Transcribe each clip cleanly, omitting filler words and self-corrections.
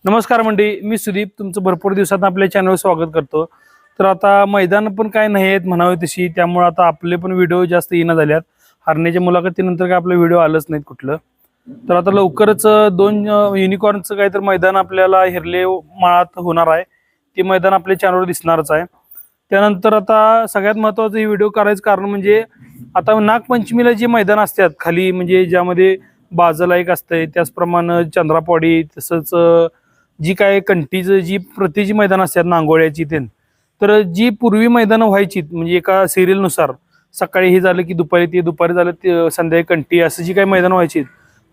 नमस्कार मंडळी, मी सुदीप तुमचं भरपूर दिवसात आपल्या चॅनलवर स्वागत करतो। तर आता मैदान पण काय नाही आहेत म्हणावे तशी, त्यामुळे आता आपले पण व्हिडिओ जास्त येणं झाल्यात। हरण्याच्या मुलाखतीनंतर काय आपलं व्हिडिओ आलंच नाहीत कुठलं। तर आता लवकरच दोन युनिकॉर्नचं काय तर मैदान आपल्याला हिरले माळात होणार आहे, ते मैदान आपल्या चॅनलवर दिसणारच आहे। त्यानंतर आता सगळ्यात महत्त्वाचं हे व्हिडिओ करायचं कारण म्हणजे आता नागपंचमीला जे मैदान असतात खाली, म्हणजे ज्यामध्ये बाजूला एक असतंय, त्याचप्रमाणे चंद्रापवाडी, तसंच जी काय कंटीचं जी प्रतीची मैदान असतात नांगोळ्याची तर जी पूर्वी मैदानं व्हायची म्हणजे एका सिरियलनुसार सकाळी हे झालं की दुपारी ते, दुपारी झालं ते संध्याकाळी कंटी, असं जी काही मैदान व्हायची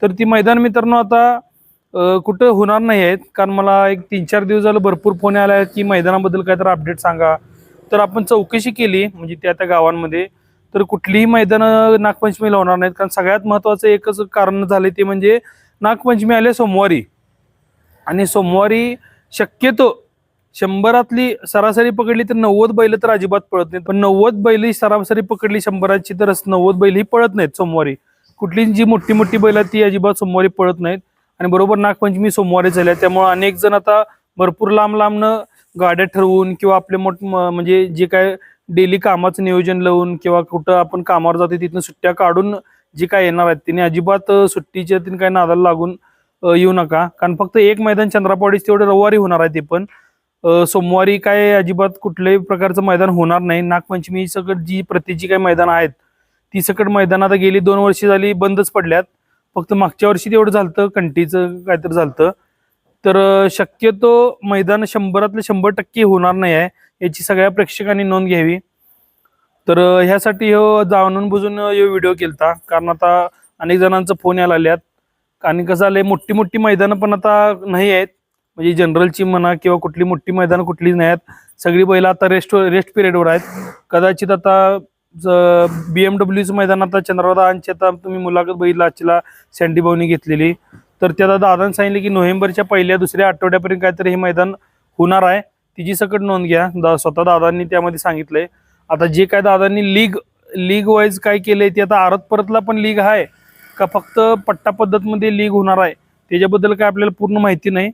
तर ती मैदान मित्रांनो आता कुठं होणार नाही आहेत। कारण मला एक 3-4 दिवस झालं भरपूर फोन आला आहे की मैदानाबद्दल काय तर अपडेट सांगा। तर आपण चौकशी केली म्हणजे त्या गावांमध्ये, तर कुठलीही मैदानं नागपंचमीला होणार नाहीत। कारण सगळ्यात महत्त्वाचं एकच कारण झालं ते म्हणजे नागपंचमी आले सोमवारी, आणि सोमवारी शक्यतो 100रातली सरासरी पकडली तर 90 बैल तर अजिबात पळत नाहीत। पण 90 बैल ही सरासरी पकडली 100ची तर 90 बैल ही पळत नाहीत सोमवारी। कुठली जी मोठी मोठी बैल ती अजिबात सोमवारी पळत नाहीत। आणि बरोबर नागपंचमी सोमवारी झाल्या, त्यामुळे अनेक जण आता भरपूर लांब लांबनं गाड्या ठरवून किंवा आपले म्हणजे जे काय डेली कामाचं नियोजन लावून किंवा कुठं आपण कामावर जातो तिथनं सुट्ट्या काढून जे काय येणार आहेत तिने अजिबात सुट्टीच्या तीन काय नादाला लागून येऊ नका। कारण फक्त एक मैदान चंद्रापवाडीच तेवढं रविवारी होणार आहे, ते पण सोमवारी काय अजिबात कुठल्याही प्रकारचं मैदान होणार नाही। नागपंचमी सकट जी प्रतीची काही मैदान आहेत ती सकट मैदान आता गेली 2 वर्षी झाली बंदच पडल्यात। फक्त मागच्या वर्षी तेवढं झालं कंटीचं काहीतरी झालं। तर शक्यतो मैदान 100रातले 100% होणार नाही आहे, याची सगळ्या प्रेक्षकांनी नोंद घ्यावी। तर ह्यासाठी जाणून बुजून व्हिडिओ केलता, कारण आता अनेक जणांचा फोन यायला लागल्यात। आणि कसं झालंय मोठी मोठी मैदानं पण आता नाही आहेत, म्हणजे जनरलची म्हणा किंवा कुठली मोठी मैदानं कुठलीच नाही आहेत। सगळी बैल आता रेस्ट पिरियडवर आहेत। कदाचित आता BMWचं मैदान आता चंद्रदादांची आता तुम्ही मुलाखत बघितला आजला सँडी भाऊनी घेतलेली, तर त्या दादांनी सांगितले की नोव्हेंबरच्या पहिल्या-दुसऱ्या आठवड्यापर्यंत काहीतरी हे मैदान होणार आहे, तिची सकट नोंद घ्या। स्वतः दादांनी त्यामध्ये सांगितलंय। आता जे काय दादांनी लीग वाईज काय केलंय ते आता आरत परतला पण लीग आहे का फक्त पट्टा पद्धतमध्ये लीग होणार आहे त्याच्याबद्दल काय आपल्याला पूर्ण माहिती नाही।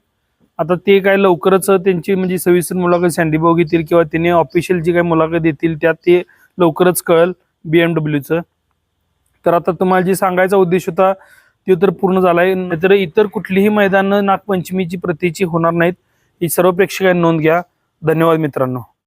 आता ते काय लवकरच त्यांची म्हणजे सविस्तर मुलाखत सँडी भाऊ घेतील किंवा त्यांनी ऑफिशियल जी काही मुलाखत देतील त्यात ते लवकरच कळेल BMWचं। तर आता तुम्हाला जे सांगायचा उद्देश होता ते तर पूर्ण झालाय। नाहीतर इतर कुठलीही मैदानं नागपंचमीची प्रतीची होणार नाहीत, ही सर्व प्रेक्षकांनी नोंद घ्या। धन्यवाद मित्रांनो।